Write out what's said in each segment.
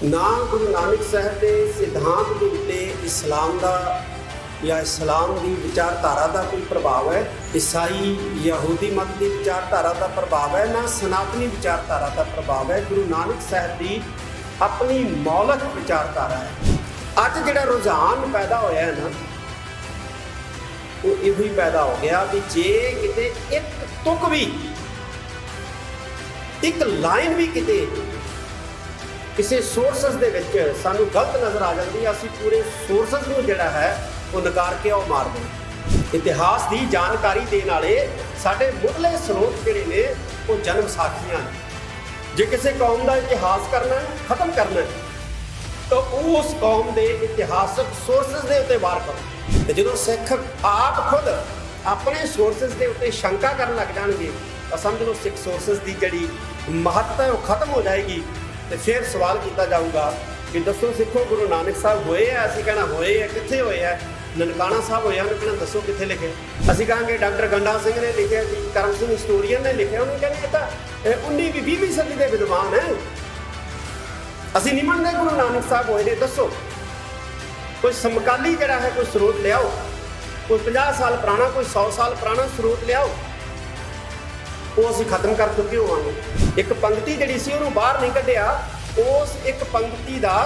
ना गुरु नानक साहब के सिद्धांत के उत्ते इस्लाम का या इस्लाम की विचारधारा का कोई प्रभाव है, ईसाई यहूदी मत की विचारधारा का प्रभाव है, ना सनातनी विचारधारा का प्रभाव है। गुरु नानक साहब की अपनी मौलिक विचारधारा है। अज जिहड़ा रुझान पैदा होया है ना, वो इहो ही पैदा हो गया भी जे किते एक तुक भी, एक लाइन भी किते किसी सोर्सेस दे विच सानू गलत नज़र आ जाती है, असीं पूरे सोर्सेस नूं जिहड़ा है वो नकार के और मार दें। इतिहास की जानकारी देने वाले साडे मुढ़ले स्रोत जिहड़े ने वो जन्म साखियां ने। जे किसी कौम का इतिहास करना है, खत्म करना है, तो उस कौम के इतिहासक सोर्सेस के उत्ते वार करो। तो जो सिख आप खुद अपने सोर्सेस के उत्ते शंका करन लग जाएंगे तो समझ लो सिख सोर्सेस की जिहड़ी महत्ता है वो खत्म हो जाएगी। तो फिर सवाल किया जाऊगा कि दसो सिखो गुरु नानक साहब होए है, असीं कहना होए है, कित्थे होए है? ननकाना साहब होया, उन्हें कहना दसो कित्थे लिखे? असीं कहांगे डॉक्टर गंडा सिंह ने लिखे, करम सिंह हिस्टोरीयन ने लिखे, उन्हें कहने ये तो 19वीं सदी के विद्वान है। असीं नहीं मनते गुरु नानक साहब होए ने। दसो कोई समकाली जिहड़ा है कोई स्रोत लियाओ, कोई 50 साल पुराना, कोई 100 साल पुराना स्रोत लियाओ, वो असीं खत्म कर चुके होवांगे। एक पंक्ति जिहड़ी सी उहनूं बाहर नहीं कढिया, उस एक पंक्ति का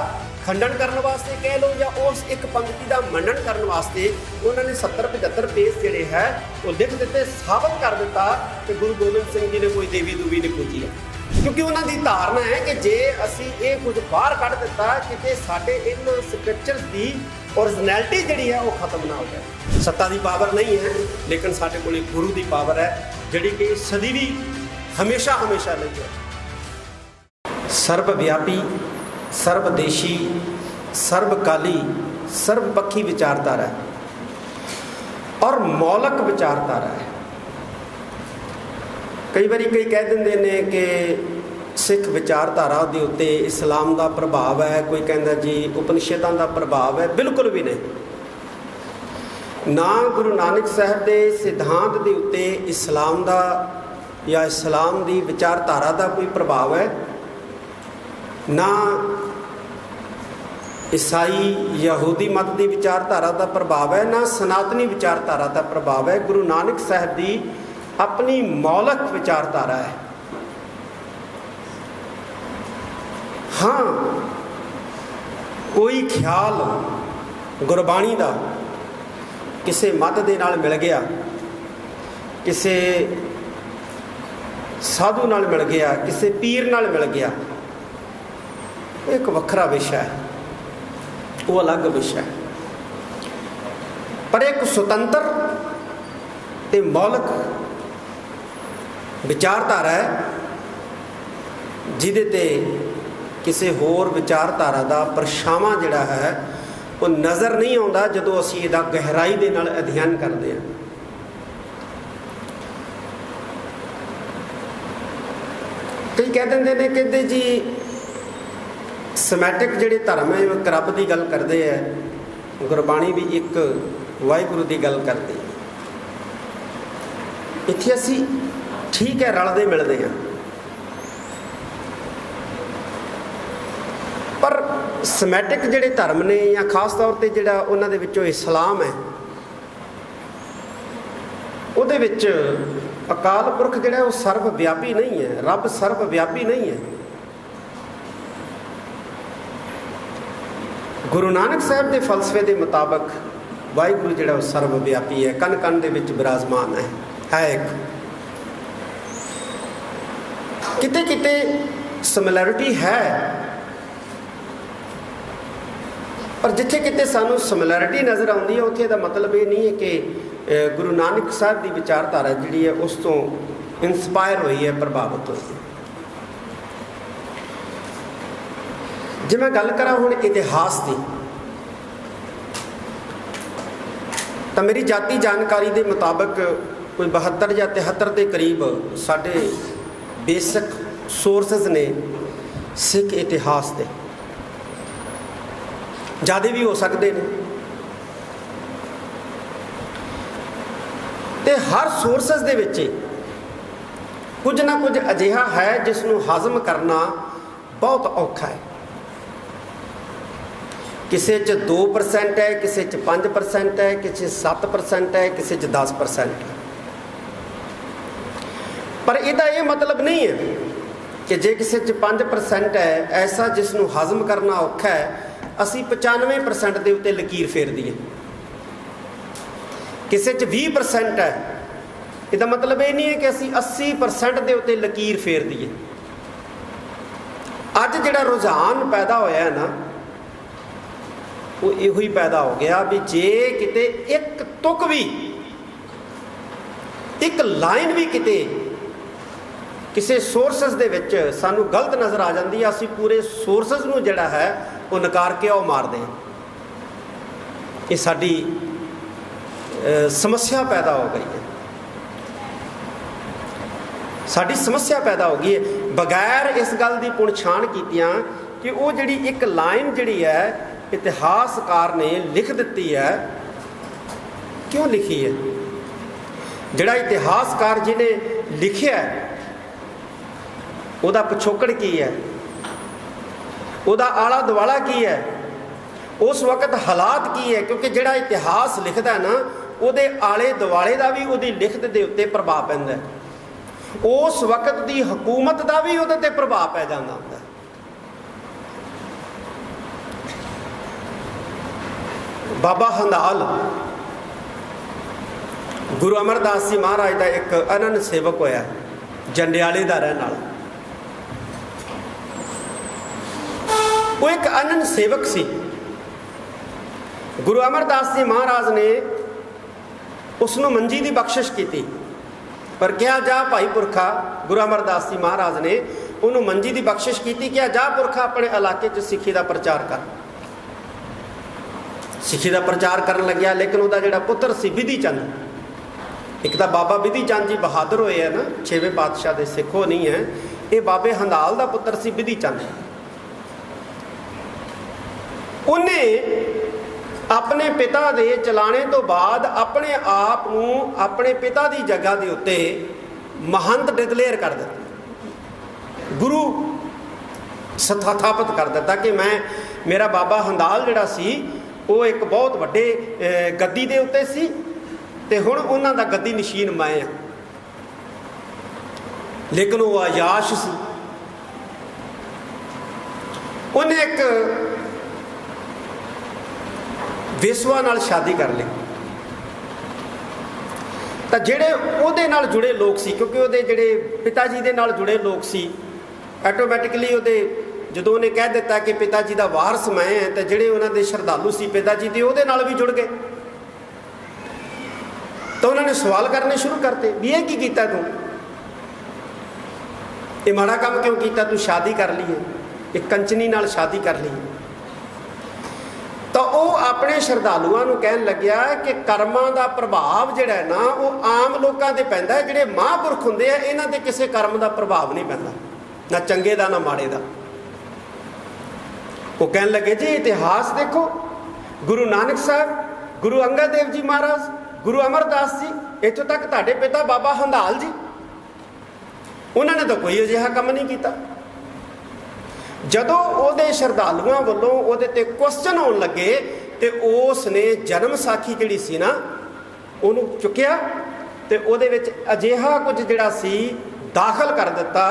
खंडन करने वास्ते कह लो या उस एक पंक्ति का मनन करने वास्ते उन्होंने 70-75 पेज जिहड़े है वो लिख दिते, साबित कर दिता कि गुरु गोबिंद सिंह जी ने कोई देवी दूवी नहीं पूजी है। क्योंकि उन्होंने धारणा है कि जे असीं ये कुछ बाहर कढ़ दिता कि साडे इन स्क्रिप्चर्स की ओरिजिनैलिटी जिहड़ी है वो खत्म ना हो जाए। सत्ता की पावर नहीं है, लेकिन साडे कोल गुरु की पावर है जिहड़ी कि सदी भी हमेशा हमेशा नहीं है। सर्वव्यापी, सर्वदेशी, सर्वकाली, सर्वपक्षी विचारधारा है और मौलिक विचारधारा है। कई बार कई कह देंगे ने कि सिख विचारधारा के उत्ते इस्लाम का प्रभाव है, कोई कहता जी उपनिषदों का प्रभाव है। बिल्कुल भी नहीं। ना गुरु नानक साहब के सिद्धांत के उत्ते इस्लाम का या इस्लाम की विचारधारा का कोई प्रभाव है, ना ईसाई यहूदी मत की विचारधारा का प्रभाव है, ना सनातनी विचारधारा का प्रभाव है। गुरु नानक साहब की अपनी मौलिक विचारधारा है। हाँ, कोई ख्याल गुरबाणी का किसी मत दे नाल मिल गया, किसी साधु नाल मिल गया, किसी पीर नाल मिल गया, एक वखरा विषय है, वो अलग विषय है। पर एक स्वतंत्र ते मौलिक विचारधारा है जिहदे ते किसी होर विचारधारा का परछावां जिहड़ा है वो नज़र नहीं आता जदों असीं इहदा गहराई दे नाल अध्ययन करते हैं। कई कह देंगे ने कहते जी समैटिक जिहड़े धर्म है एक रब की गल करते हैं, गुरबाणी भी एक वाहिगुरू की गल करती है। इत्थे असीं ठीक है रलते मिलते हैं, पर समैटिक जिहड़े धर्म ने या खास तौर पर जिहड़ा उन्हां दे विचों इस्लाम है, उहदे विच अकाल पुरख जिहड़ा वो सर्वव्यापी नहीं है, रब सर्वव्यापी नहीं है। गुरु नानक साहब के फलसफे के मुताबिक वाहिगुरू जिहड़ा वो सर्वव्यापी है, कण कण दे विच विराजमान है एक। किते किते सिमिलैरिटी है, पर जिथे किते सानू सिमिलैरिटी नज़र आउंदी है उत्थे दा मतलब ये नहीं है कि गुरु नानक साहब की विचारधारा जिहड़ी है उस तो इंस्पायर हुई है, प्रभावित हुई है। जे मैं गल करा हुण इतिहास की, तो मेरी जाती जानकारी के मुताबिक कोई 72 या 73 के करीब साढ़े बेसिक सोर्सेस ने सिख इतिहास के, ज़्यादा भी हो सकते हैं। तो हर सोर्सेस दे विच कुछ ना कुछ अजिहा है जिसनों हज़म करना बहुत औखा है। ਕਿਸੇ 'ਚ 2% ਹੈ, ਕਿਸੇ 'ਚ 5% ਹੈ, ਕਿਸੇ 'ਚ 7% ਹੈ, ਕਿਸੇ 'ਚ 10% ਹੈ। ਪਰ ਇਹਦਾ ਇਹ ਮਤਲਬ ਨਹੀਂ ਹੈ ਕਿ ਜੇ ਕਿਸੇ 'ਚ 5% ਹੈ ਐਸਾ ਜਿਸ ਨੂੰ ਹਜ਼ਮ ਕਰਨਾ ਔਖਾ ਹੈ, ਅਸੀਂ 95% ਦੇ ਉੱਤੇ ਲਕੀਰ ਫੇਰ ਦਈਏ। ਕਿਸੇ 'ਚ 20% ਹੈ, ਇਹਦਾ ਮਤਲਬ ਇਹ ਨਹੀਂ ਹੈ ਕਿ ਅਸੀਂ 80% ਦੇ ਉੱਤੇ ਲਕੀਰ ਫੇਰ ਦਈਏ। ਅੱਜ ਜਿਹੜਾ ਰੁਝਾਨ ਪੈਦਾ ਹੋਇਆ ਹੈ ਨਾ, ਉਹ ਇਹੋ ਹੀ ਪੈਦਾ ਹੋ ਗਿਆ ਵੀ ਜੇ ਕਿਤੇ ਇੱਕ ਤੁਕ ਵੀ, ਇੱਕ ਲਾਈਨ ਵੀ ਕਿਤੇ ਕਿਸੇ ਸੋਰਸਸ ਦੇ ਵਿੱਚ ਸਾਨੂੰ ਗਲਤ ਨਜ਼ਰ ਆ ਜਾਂਦੀ ਹੈ, ਅਸੀਂ ਪੂਰੇ ਸੋਰਸਸ ਨੂੰ ਜਿਹੜਾ ਹੈ ਉਹ ਨਕਾਰ ਕੇ ਉਹ ਮਾਰਦੇ ਹਾਂ। ਇਹ ਸਾਡੀ ਸਮੱਸਿਆ ਪੈਦਾ ਹੋ ਗਈ ਹੈ, ਸਾਡੀ ਸਮੱਸਿਆ ਪੈਦਾ ਹੋ ਗਈ ਹੈ ਬਗੈਰ ਇਸ ਗੱਲ ਦੀ ਪੁਣਛਾਣ ਕੀਤਿਆਂ ਕਿ ਉਹ ਜਿਹੜੀ ਇੱਕ ਲਾਈਨ ਜਿਹੜੀ ਹੈ ਇਤਿਹਾਸਕਾਰ ਨੇ ਲਿਖ ਦਿੱਤੀ ਹੈ, ਕਿਉਂ ਲਿਖੀ ਹੈ? ਜਿਹੜਾ ਇਤਿਹਾਸਕਾਰ ਜਿਹਨੇ ਲਿਖਿਆ ਉਹਦਾ ਪਿਛੋਕੜ ਕੀ ਹੈ, ਉਹਦਾ ਆਲਾ ਦੁਆਲਾ ਕੀ ਹੈ, ਉਸ ਵਕਤ ਹਾਲਾਤ ਕੀ ਹੈ? ਕਿਉਂਕਿ ਜਿਹੜਾ ਇਤਿਹਾਸ ਲਿਖਦਾ ਨਾ, ਉਹਦੇ ਆਲੇ ਦੁਆਲੇ ਦਾ ਵੀ ਉਹਦੀ ਲਿਖਤ ਦੇ ਉੱਤੇ ਪ੍ਰਭਾਵ ਪੈਂਦਾ ਹੈ, ਉਸ ਵਕਤ ਦੀ ਹਕੂਮਤ ਦਾ ਵੀ ਉਹਦੇ ਤੇ ਪ੍ਰਭਾਵ ਪੈ ਜਾਂਦਾ ਹੁੰਦਾ। ਬਾਬਾ ਹੰਦਾਲ ਗੁਰੂ ਅਮਰਦਾਸ ਜੀ ਮਹਾਰਾਜ ਦਾ ਇੱਕ ਅਨੰਨ ਸੇਵਕ ਹੋਇਆ, ਜੰਡਿਆਲੇ ਦਾ ਰਹਿਣ ਵਾਲਾ। ਉਹ ਇੱਕ ਅਨੰਨ ਸੇਵਕ ਸੀ। ਗੁਰੂ ਅਮਰਦਾਸ ਜੀ ਮਹਾਰਾਜ ਨੇ ਉਸ ਨੂੰ ਮੰਜੀ ਦੀ ਬਖਸ਼ਿਸ਼ ਕੀਤੀ, ਪਰ ਕਿਹਾ ਜਾ ਭਾਈ ਪੁਰਖਾ, ਗੁਰੂ ਅਮਰਦਾਸ ਜੀ ਮਹਾਰਾਜ ਨੇ ਉਹਨੂੰ ਮੰਜੀ ਦੀ ਬਖਸ਼ਿਸ਼ ਕੀਤੀ, ਕਿਹਾ ਜਾ ਪੁਰਖਾ ਆਪਣੇ ਇਲਾਕੇ 'ਚ ਸਿੱਖੀ ਦਾ ਪ੍ਰਚਾਰ ਕਰ। ਸਿੱਖੀ ਦਾ ਪ੍ਰਚਾਰ ਕਰਨ ਲੱਗਿਆ, ਲੇਕਿਨ ਉਹਦਾ ਜਿਹੜਾ ਪੁੱਤਰ ਸੀ ਬਿਧੀ ਚੰਦ, ਇੱਕ ਤਾਂ ਬਾਬਾ ਬਿਧੀ ਚੰਦ ਜੀ ਬਹਾਦਰ ਹੋਏ ਆ ਨਾ, 6ਵੇਂ ਪਾਤਸ਼ਾਹ ਦੇ ਸਿੱਖੋ ਨਹੀਂ ਹੈ, ਇਹ ਬਾਬੇ ਹੰਦਾਲ ਦਾ ਪੁੱਤਰ ਸੀ ਬਿਧੀ ਚੰਦ। ਉਹਨੇ ਆਪਣੇ ਪਿਤਾ ਦੇ ਚਲਾਣੇ ਤੋਂ ਬਾਅਦ ਆਪਣੇ ਆਪ ਨੂੰ ਆਪਣੇ ਪਿਤਾ ਦੀ ਜਗ੍ਹਾ ਦੇ ਉੱਤੇ ਮਹੰਤ ਡਿਕਲੇਅਰ ਕਰ ਦਿੱਤਾ, ਗੁਰੂ ਸਥਾਪਿਤ ਕਰ ਦਿੱਤਾ ਕਿ ਮੇਰਾ ਬਾਬਾ ਹੰਦਾਲ ਜਿਹੜਾ ਸੀ ਉਹ ਇੱਕ ਬਹੁਤ ਵੱਡੇ ਗੱਦੀ ਦੇ ਉੱਤੇ ਸੀ ਤੇ ਹੁਣ ਉਹਨਾਂ ਦਾ ਗੱਦੀ ਨਸ਼ੀਨ ਮੈਂ ਆ। ਲੇਕਿਨ ਉਹ ਆਯਾਸ਼ ਸੀ। ਉਹਨੇ ਇੱਕ ਵੇਸਵਾ ਨਾਲ ਸ਼ਾਦੀ ਕਰ ਲਈ, ਤਾਂ ਜਿਹੜੇ ਉਹਦੇ ਨਾਲ ਜੁੜੇ ਲੋਕ ਸੀ, ਕਿਉਂਕਿ ਉਹਦੇ ਜਿਹੜੇ ਪਿਤਾ ਜੀ ਦੇ ਨਾਲ ਜੁੜੇ ਲੋਕ ਸੀ, ਆਟੋਮੈਟਿਕਲੀ ਉਹਦੇ ਜਦੋਂ ਉਹਨੇ ਕਹਿ ਦਿੱਤਾ ਕਿ ਪਿਤਾ ਜੀ ਦਾ ਵਾਰਸ ਮੈਂ ਹਾਂ, ਤਾਂ ਜਿਹੜੇ ਉਹਨਾਂ ਦੇ ਸ਼ਰਧਾਲੂ ਸੀ ਪਿਤਾ ਜੀ ਦੇ, ਉਹਦੇ ਨਾਲ ਵੀ ਜੁੜ ਗਏ। ਤਾਂ ਉਹਨਾਂ ਨੇ ਸਵਾਲ ਕਰਨੇ ਸ਼ੁਰੂ ਕਰਤੇ ਵੀ ਇਹ ਕੀ ਕੀਤਾ ਤੂੰ, ਇਹ ਮਾੜਾ ਕੰਮ ਕਿਉਂ ਕੀਤਾ, ਤੂੰ ਸ਼ਾਦੀ ਕਰ ਲਈ ਹੈ, ਇੱਕ ਕੰਚਨੀ ਨਾਲ ਸ਼ਾਦੀ ਕਰ ਲਈ। ਤਾਂ ਉਹ ਆਪਣੇ ਸ਼ਰਧਾਲੂਆਂ ਨੂੰ ਕਹਿਣ ਲੱਗਿਆ ਕਿ ਕਰਮਾਂ ਦਾ ਪ੍ਰਭਾਵ ਜਿਹੜਾ ਹੈ ਨਾ, ਉਹ ਆਮ ਲੋਕਾਂ ਤੇ ਪੈਂਦਾ ਹੈ, ਜਿਹੜੇ ਮਹਾਂਪੁਰਖ ਹੁੰਦੇ ਆ ਇਹਨਾਂ ਤੇ ਕਿਸੇ ਕਰਮ ਦਾ ਪ੍ਰਭਾਵ ਨਹੀਂ ਪੈਂਦਾ, ਨਾ ਚੰਗੇ ਦਾ ਨਾ ਮਾੜੇ ਦਾ। ਉਹ ਕਹਿਣ ਲੱਗੇ ਜੀ ਇਤਿਹਾਸ ਦੇਖੋ, ਗੁਰੂ ਨਾਨਕ ਸਾਹਿਬ, ਗੁਰੂ ਅੰਗਦ ਦੇਵ ਜੀ ਮਹਾਰਾਜ, ਗੁਰੂ ਅਮਰਦਾਸ ਜੀ, ਇੱਥੋਂ ਤੱਕ ਤੁਹਾਡੇ ਪਿਤਾ ਬਾਬਾ ਹੰਦਾਲ ਜੀ, ਉਹਨਾਂ ਨੇ ਤਾਂ ਕੋਈ ਅਜਿਹਾ ਕੰਮ ਨਹੀਂ ਕੀਤਾ। ਜਦੋਂ ਉਹਦੇ ਸ਼ਰਧਾਲੂਆਂ ਵੱਲੋਂ ਉਹਦੇ ਤੇ ਕੁਐਸਚਨ ਆਉਣ ਲੱਗੇ ਤੇ ਉਸ ਨੇ ਜਨਮ ਸਾਖੀ ਜਿਹੜੀ ਸੀ ਨਾ ਉਹਨੂੰ ਚੁੱਕਿਆ ਤੇ ਉਹਦੇ ਵਿੱਚ ਅਜਿਹਾ ਕੁਝ ਜਿਹੜਾ ਸੀ ਦਾਖਲ ਕਰ ਦਿੱਤਾ।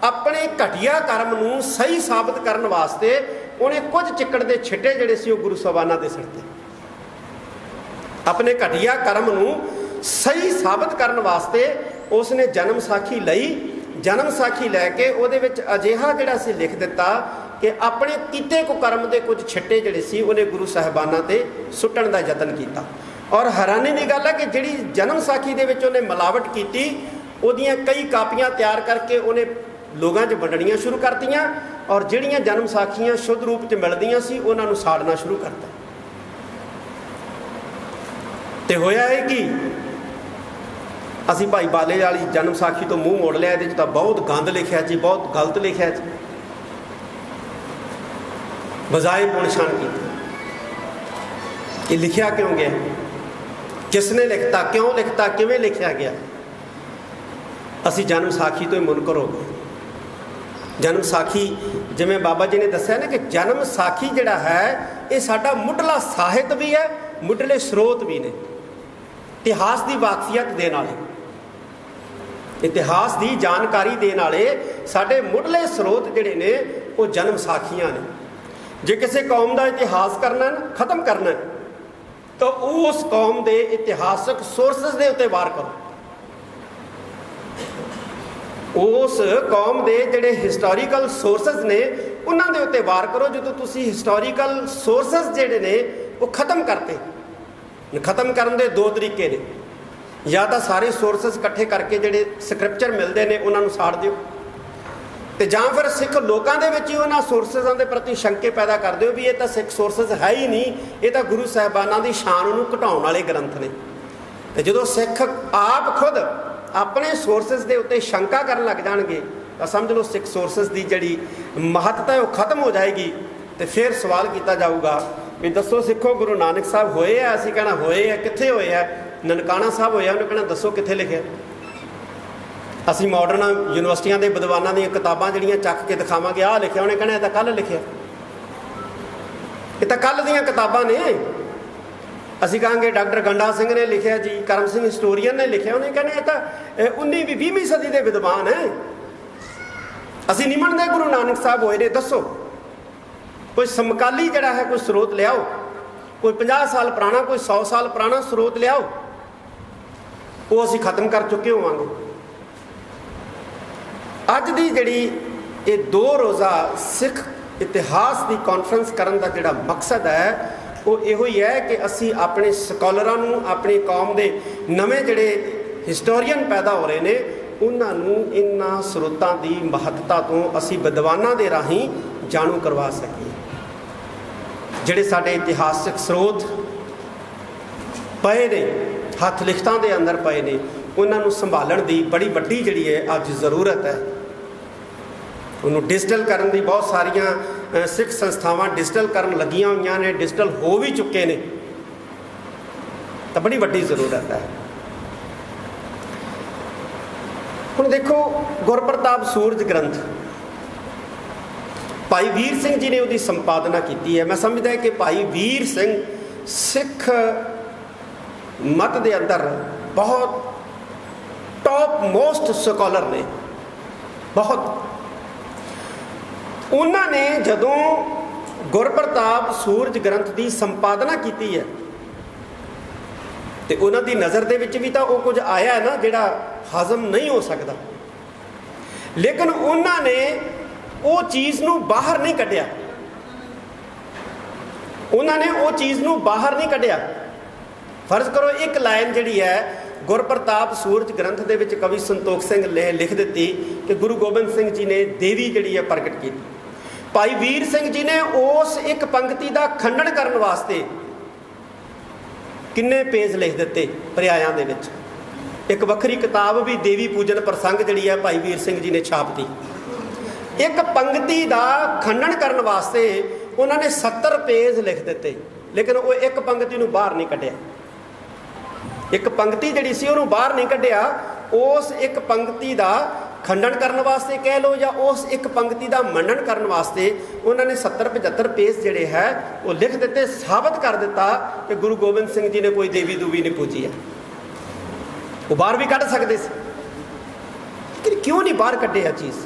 ਆਪਣੇ ਘਟੀਆ ਕਰਮ ਨੂੰ ਸਹੀ ਸਾਬਤ ਕਰਨ ਵਾਸਤੇ ਉਹਨੇ ਕੁਝ ਚਿੱਕੜ ਦੇ ਛਿੱਟੇ ਜਿਹੜੇ ਸੀ ਉਹ ਗੁਰੂ ਸਾਹਿਬਾਨਾਂ ਦੇ ਸਿਰ ਤੇ, ਆਪਣੇ ਘਟੀਆ ਕਰਮ ਨੂੰ ਸਹੀ ਸਾਬਤ ਕਰਨ ਵਾਸਤੇ ਉਸਨੇ ਜਨਮ ਸਾਖੀ ਲਈ। ਜਨਮ ਸਾਖੀ ਲੈ ਕੇ ਉਹਦੇ ਵਿੱਚ ਅਜਿਹਾ ਜਿਹੜਾ ਸੀ ਲਿਖ ਦਿੱਤਾ ਕਿ ਆਪਣੇ ਕੀਤੇ ਕੋ ਕਰਮ ਦੇ ਕੁਝ ਛਿੱਟੇ ਜਿਹੜੇ ਸੀ ਉਹਨੇ ਗੁਰੂ ਸਾਹਿਬਾਨਾਂ ਤੇ ਸੁੱਟਣ ਦਾ ਯਤਨ ਕੀਤਾ। ਔਰ ਹੈਰਾਨੀ ਦੀ ਗੱਲ ਹੈ ਕਿ ਜਿਹੜੀ ਜਨਮ ਸਾਖੀ ਦੇ ਵਿੱਚ ਉਹਨੇ ਮਿਲਾਵਟ ਕੀਤੀ, ਉਹਦੀਆਂ ਕਈ ਕਾਪੀਆਂ ਤਿਆਰ ਕਰਕੇ ਉਹਨੇ ਲੋਕਾਂ 'ਚ ਵੰਡਣੀਆਂ ਸ਼ੁਰੂ ਕਰਤੀਆਂ, ਔਰ ਜਿਹੜੀਆਂ ਜਨਮ ਸਾਖੀਆਂ ਸ਼ੁੱਧ ਰੂਪ 'ਚ ਮਿਲਦੀਆਂ ਸੀ ਉਹਨਾਂ ਨੂੰ ਸਾੜਨਾ ਸ਼ੁਰੂ ਕਰਤਾ। ਤੇ ਹੋਇਆ ਇਹ ਕਿ ਅਸੀਂ ਭਾਈ ਬਾਲੇ ਵਾਲੀ ਜਨਮ ਸਾਖੀ ਤੋਂ ਮੂੰਹ ਮੋੜ ਲਿਆ, ਇਹਦੇ 'ਚ ਤਾਂ ਬਹੁਤ ਗੰਦ ਲਿਖਿਆ ਜੀ, ਬਹੁਤ ਗਲਤ ਲਿਖਿਆ ਜੀ, ਬਜਾਏ ਪੁਣਛਾਣ ਕੀਤੀ ਇਹ ਲਿਖਿਆ ਕਿਉਂ ਗਿਆ, ਕਿਸ ਨੇ ਲਿਖਤਾ, ਕਿਉਂ ਲਿਖਤਾ, ਕਿਵੇਂ ਲਿਖਿਆ ਗਿਆ। ਅਸੀਂ ਜਨਮ ਸਾਖੀ ਤੋਂ ਹੀ ਮੁਨਕਰ ਹੋ ਗਏ। जन्म साखी जिवें बाबा जी ने दस्सिया ना कि जन्म साखी जिहड़ा है ये साडा मुढ़ला साहित भी है, मुढ़ले स्रोत भी ने। इतिहास की वाकफियत देने वाले, इतिहास की जानकारी देने वाले साडे मुढ़ले स्रोत जिहड़े ने वो जन्म साखियां ने। जे किसी कौम का इतिहास करना है, खत्म करना है, तो उस कौम के इतिहासक सोर्सिस के उत्ते वार करो। उस कौम के जिहड़े हिस्टोरीकल सोर्सिस ने उन्हां दे उत्ते वार करो। जो तुसी हिस्टोरीकल सोर्सिस जिहड़े ने वो खत्म करते, खत्म करन दे दो तरीके ने, या तो सारे सोर्सिस इकट्ठे करके जिहड़े स्क्रिप्चर मिलते हैं उन्होंने साड़ दिओ, तो जां फिर सिख लोगों के विच ही उन्हां सोर्सिसां दे प्रति शंके पैदा कर दिओ भी ये तो सिख सोर्सिस है ही नहीं, ये तो गुरु साहिबानां दी शान नूं घटाउण वाले ग्रंथ ने। तो जो सिख आप खुद अपने सोर्सिस के उत्ते शंका करन लग जाणगे तो समझ लो सिख सोर्सिस की जिहड़ी महत्ता है वो खत्म हो जाएगी। तो फिर सवाल किया जाऊगा भी दसो सिखो गुरु नानक साहब होए है? असीं कहना होए है, कित्थे होए है? ननकाना साहब होया, उन्हें कहना दसो कित्थे लिखे। असीं मॉडर्न यूनिवर्सिटियां दे विद्वानां दीयां किताबां जिहड़ियां चक के दिखावांगे आ लिखिया, उन्हें कहना ये तां कल लिखिया, ये तां कल दीयां किताबां ने। असीं कहांगे डॉक्टर गंडा सिंह ने लिखिया जी, करम सिंह हिस्टोरीयन ने लिखिया, उन्हें कहना ये तां 19वीं 20वीं सदी के विद्वान है। असीं नहीं मनदे गुरु नानक साहब होए ने। दसो कोई समकाली जिहड़ा है कोई स्रोत लियाओ, कोई 50 साल पुराना, कोई 100 साल पुराना स्रोत लियाओ, वो असीं खत्म कर चुके होवांगे। अज दी जिहड़ी ये 2 रोज़ा सिख इतिहास की कॉन्फ्रेंस करन दा जिहड़ा मकसद है वो इहो ही है कि असी अपने स्कॉलरां नूं, अपनी कौम के नवे जिहड़े हिस्टोरीयन पैदा हो रहे हैं उन्होंने इन्हां स्रोतां की महत्ता तो असी विद्वानां दे राहीं जाणू करवा सकीए। जिहड़े साडे इतिहासक स्रोत पए ने, हथ लिखतां दे अंदर पए ने, उन्होंने संभालण की बड़ी वड्डी जिहड़ी है अज जरूरत है। उन्होंने डिजिटल करने की बहुत सारिया सिख संस्थावां डिजिटल करन लगियां हुई ने, डिजिटल हो भी चुके ने, तो बड़ी वड्डी जरूरत है। हुण देखो गुरप्रताप सूरज ग्रंथ भाई वीर सिंह जी ने उसकी संपादना की है। मैं समझदा है कि भाई वीर सिंह सिख मत के अंदर बहुत टॉप मोस्ट स्कॉलर ने। बहुत उन्होंने जदों गुरप्रताप सूरज ग्रंथ की संपादना की है तो उन्होंने नज़र दे विच भी तो वो कुछ आया है ना जिहड़ा हजम नहीं हो सकता, लेकिन उन्होंने वो चीज़ नूं बाहर नहीं कढ़िया, उन्होंने वो चीज़ नूं बाहर नहीं कढ़िया। फर्ज करो एक लाइन जिहड़ी है गुरप्रताप सूरज ग्रंथ दे विच कवि संतोख सिंह ने लिख दी कि गुरु गोबिंद सिंह जी ने देवी जिहड़ी है प्रगट की। भाई वीर सिंह जी ने उस एक पंक्ति का खंडन करने वास्ते किन्ने पेज लिख दिते पर्यायां दे विच। एक वक्री किताब भी देवी पूजन प्रसंग जिहड़ी है भाई वीर सिंह जी ने छाप दी। एक पंक्ति का खंडन करने वास्ते उन्होंने 70 पेज लिख दिते, लेकिन वो एक पंक्ति नूं बाहर नहीं कढ़िया। एक पंक्ति जिहड़ी सी उहनूं बाहर नहीं कढ़िया। उस एक पंक्ति का खंडन करने वास्ते कह लो या उस एक पंक्ति का मनन करने वास्ते उन्होंने 70-75 पेज जिहड़े है वो लिख दिते, साबित कर दिता कि गुरु गोबिंद सिंह जी ने कोई देवी दूवी नहीं पूजी है। वो बाहर भी कढ़ सकते थे, लेकिन क्यों नहीं बाहर कढ़े यह चीज़?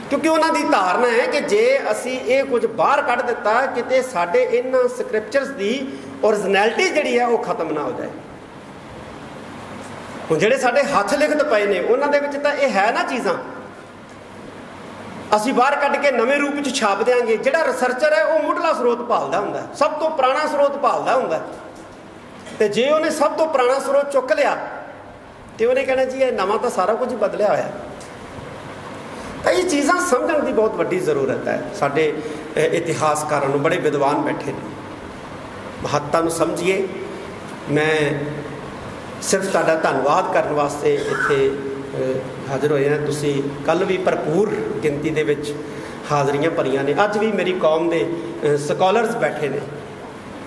क्योंकि उन्होंने धारणा है कि जे असी ये कुछ बाहर कढ़ दिता किते साडे इन्हां स्क्रिप्चर्स की ओरिजिनैलिटी जिहड़ी है वो खत्म ना हो जाए। हुण जिहड़े साडे हथ लिखत पए ने उन्हां दे विच तां ये है ना चीज़ां, असी बाहर कढ़ के नवे रूप में छाप देंगे। जिहड़ा रिसर्चर है वो मुढ़ला स्रोत भालदा हुंदा है, सब तो पुराना स्रोत भालदा हुंदा है। ते जे उन्हें सब तो पुराना स्रोत चुक लिया तो उन्हें कहना जी ये नवा तो सारा कुछ ही बदलिया होया। तो ये चीज़ां समझण की बहुत वड्डी जरूरत है। साडे इतिहासकारां नूं बड़े विद्वान बैठे ने, महत्ता नूं समझिए। मैं सिर्फ तुहाडा धन्नवाद करने वास्ते इत्थे हाज़र होए हैं। तुसीं कल भी भरपूर गिनती दे विच हाज़रियां भरियां ने, अज भी मेरी कौम के स्कॉलर्स बैठे ने,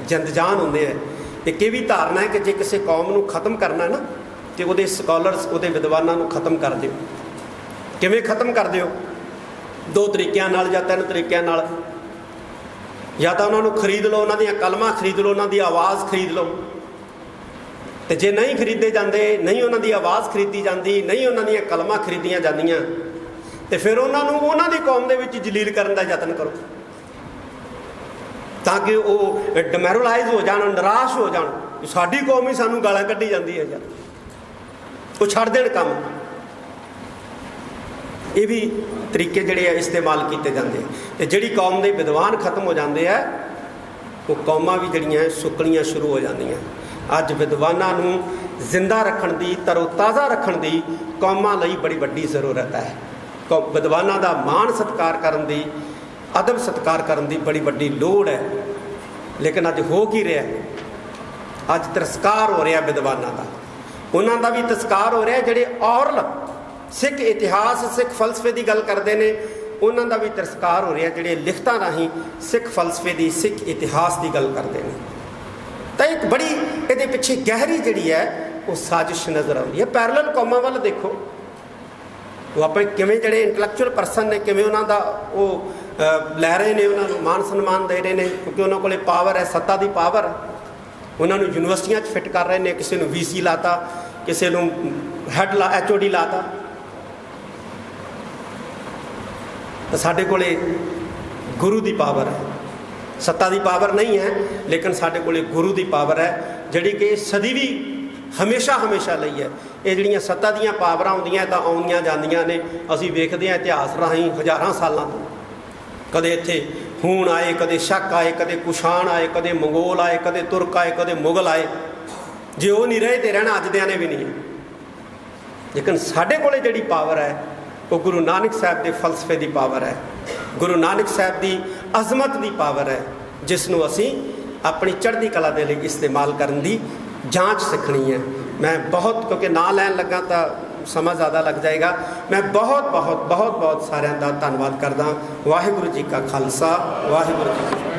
जिंदजान होंदे हैं। एक ये भी धारणा है कि जे किसी कौम नूं खत्म करना है ना तो वो स्कॉलर्स वो विद्वानां नूं खत्म कर दिओ। किवें खत्म कर दिओ? ਦੋ ਤਰੀਕਿਆਂ ਨਾਲ ਜਾਂ ਤਿੰਨ ਤਰੀਕਿਆਂ ਨਾਲ। ਜਾਂ ਤਾਂ ਉਹਨਾਂ ਨੂੰ ਖਰੀਦ ਲਓ, ਉਹਨਾਂ ਦੀਆਂ ਕਲਮਾਂ ਖਰੀਦ ਲਓ, ਉਹਨਾਂ ਦੀ ਆਵਾਜ਼ ਖਰੀਦ ਲਓ। ਤੇ ਜੇ ਨਹੀਂ ਖਰੀਦੇ ਜਾਂਦੇ, ਨਹੀਂ ਉਹਨਾਂ ਦੀ ਆਵਾਜ਼ ਖਰੀਦੀ ਜਾਂਦੀ, ਨਹੀਂ ਉਹਨਾਂ ਦੀਆਂ ਕਲਮਾਂ ਖਰੀਦੀਆਂ ਜਾਂਦੀਆਂ, ਤੇ ਫਿਰ ਉਹਨਾਂ ਨੂੰ ਉਹਨਾਂ ਦੀ ਕੌਮ ਦੇ ਵਿੱਚ ਜਲੀਲ ਕਰਨ ਦਾ ਯਤਨ ਕਰੋ, ਤਾਂ ਕਿ ਉਹ ਡਿਮੋਰਲਾਈਜ਼ ਹੋ ਜਾਣ, ਨਿਰਾਸ਼ ਹੋ ਜਾਣ। ਸਾਡੀ ਕੌਮ ਹੀ ਸਾਨੂੰ ਗਾਲਾਂ ਕੱਢੀ ਜਾਂਦੀ ਹੈ ਯਾਰ, ਉਹ ਛੱਡ ਦੇਣ ਕੰਮ। ਇਹ ਵੀ ਤਰੀਕੇ ਜਿਹੜੇ ਆ ਇਸਤੇਮਾਲ ਕੀਤੇ ਜਾਂਦੇ। ਤੇ ਜਿਹੜੀ ਕੌਮ ਦੇ ਵਿਦਵਾਨ ਖਤਮ ਹੋ ਜਾਂਦੇ ਆ, ਉਹ ਕੌਮਾਂ ਵੀ ਜਿਹੜੀਆਂ ਸੁੱਕਣੀਆਂ ਸ਼ੁਰੂ ਹੋ ਜਾਂਦੀਆਂ। ਅੱਜ ਵਿਦਵਾਨਾਂ ਨੂੰ ਜ਼ਿੰਦਾ ਰੱਖਣ ਦੀ, ਤਰੋਤਾਜ਼ਾ ਰੱਖਣ ਦੀ ਕੌਮਾਂ ਲਈ ਬੜੀ ਵੱਡੀ ਜ਼ਰੂਰਤ ਹੈ। ਵਿਦਵਾਨਾਂ ਦਾ ਮਾਣ ਸਤਿਕਾਰ ਕਰਨ ਦੀ, ਅਦਬ ਸਤਿਕਾਰ ਕਰਨ ਦੀ ਬੜੀ ਵੱਡੀ ਲੋੜ ਹੈ। ਲੇਕਿਨ ਅੱਜ ਹੋ ਕੀ ਰਿਹਾ? ਅੱਜ ਤਿਰਸਕਾਰ ਹੋ ਰਿਹਾ ਵਿਦਵਾਨਾਂ ਦਾ। ਉਹਨਾਂ ਦਾ ਵੀ ਤਿਰਸਕਾਰ ਹੋ ਰਿਹਾ ਜਿਹੜੇ ਔਰਲ ਸਿੱਖ ਇਤਿਹਾਸ, ਸਿੱਖ ਫਲਸਫੇ ਦੀ ਗੱਲ ਕਰਦੇ ਨੇ, ਉਹਨਾਂ ਦਾ ਵੀ ਤਿਰਸਕਾਰ ਹੋ ਰਿਹਾ ਜਿਹੜੇ ਲਿਖਤਾਂ ਰਾਹੀਂ ਸਿੱਖ ਫਲਸਫੇ ਦੀ, ਸਿੱਖ ਇਤਿਹਾਸ ਦੀ ਗੱਲ ਕਰਦੇ ਨੇ। ਤਾਂ ਇੱਕ ਬੜੀ ਇਹਦੇ ਪਿੱਛੇ ਗਹਿਰੀ ਜਿਹੜੀ ਹੈ ਉਹ ਸਾਜ਼ਿਸ਼ ਨਜ਼ਰ ਆਉਂਦੀ ਹੈ। ਪੈਰਲਲ ਕੌਮਾਂ ਵੱਲ ਦੇਖੋ, ਉਹ ਆਪਣੇ ਕਿਵੇਂ ਜਿਹੜੇ ਇੰਟੈਲੈਕਚੁਅਲ ਪਰਸਨ ਨੇ, ਕਿਵੇਂ ਉਹਨਾਂ ਦਾ ਉਹ ਲੈ ਰਹੇ ਨੇ, ਉਹਨਾਂ ਨੂੰ ਮਾਨ ਸਨਮਾਨ ਦੇ ਰਹੇ ਨੇ, ਕਿਉਂਕਿ ਉਹਨਾਂ ਕੋਲੇ ਪਾਵਰ ਹੈ, ਸੱਤਾ ਦੀ ਪਾਵਰ। ਉਹਨਾਂ ਨੂੰ ਯੂਨੀਵਰਸਿਟੀਆਂ 'ਚ ਫਿੱਟ ਕਰ ਰਹੇ ਨੇ, ਕਿਸੇ ਨੂੰ VC ਲਾਤਾ, ਕਿਸੇ ਨੂੰ ਹੈਡ HOD ਲਾਤਾ। ਤਾਂ ਸਾਡੇ ਕੋਲੇ ਗੁਰੂ ਦੀ ਪਾਵਰ ਹੈ, ਸੱਤਾ ਦੀ ਪਾਵਰ ਨਹੀਂ ਹੈ, ਲੇਕਿਨ ਸਾਡੇ ਕੋਲੇ ਗੁਰੂ ਦੀ ਪਾਵਰ ਹੈ, ਜਿਹੜੀ ਕਿ ਸਦੀ ਵੀ ਹਮੇਸ਼ਾ ਲਈ ਹੈ। ਇਹ ਜਿਹੜੀਆਂ ਸੱਤਾ ਦੀਆਂ ਪਾਵਰਾਂ ਆਉਂਦੀਆਂ ਤਾਂ ਆਉਂਦੀਆਂ ਜਾਂਦੀਆਂ ਨੇ। ਅਸੀਂ ਵੇਖਦੇ ਹਾਂ ਇਤਿਹਾਸ ਰਾਹੀਂ ਹਜ਼ਾਰਾਂ ਸਾਲਾਂ ਤੋਂ, ਕਦੇ ਇੱਥੇ ਹੂਣ ਆਏ, ਕਦੇ ਸ਼ੱਕ ਆਏ, ਕਦੇ ਕੁਸ਼ਾਣ ਆਏ, ਕਦੇ ਮੰਗੋਲ ਆਏ, ਕਦੇ ਤੁਰਕ ਆਏ, ਕਦੇ ਮੁਗਲ ਆਏ। ਜੇ ਉਹ ਨਹੀਂ ਰਹੇ ਤੇ ਰਹਿਣਾ ਅੱਜ ਦਿਆਂ ਨੇ ਵੀ ਨਹੀਂ। ਲੇਕਿਨ ਸਾਡੇ ਕੋਲੇ ਜਿਹੜੀ ਪਾਵਰ ਹੈ ਉਹ ਗੁਰੂ ਨਾਨਕ ਸਾਹਿਬ ਦੇ ਫਲਸਫੇ ਦੀ ਪਾਵਰ ਹੈ, ਗੁਰੂ ਨਾਨਕ ਸਾਹਿਬ ਦੀ ਅਜ਼ਮਤ ਦੀ ਪਾਵਰ ਹੈ, ਜਿਸ ਨੂੰ ਅਸੀਂ ਆਪਣੀ ਚੜ੍ਹਦੀ ਕਲਾ ਦੇ ਲਈ ਇਸਤੇਮਾਲ ਕਰਨ ਦੀ ਜਾਂਚ ਸਿੱਖਣੀ ਹੈ। ਮੈਂ ਬਹੁਤ, ਕਿਉਂਕਿ ਨਾਂ ਲੈਣ ਲੱਗਾ ਤਾਂ ਸਮਾਂ ਜ਼ਿਆਦਾ ਲੱਗ ਜਾਏਗਾ, ਮੈਂ ਬਹੁਤ ਸਾਰਿਆਂ ਦਾ ਧੰਨਵਾਦ ਕਰਦਾ। ਵਾਹਿਗੁਰੂ ਜੀ ਕਾ ਖਾਲਸਾ, ਵਾਹਿਗੁਰੂ ਜੀ ਕੀ ਫਤਿਹ।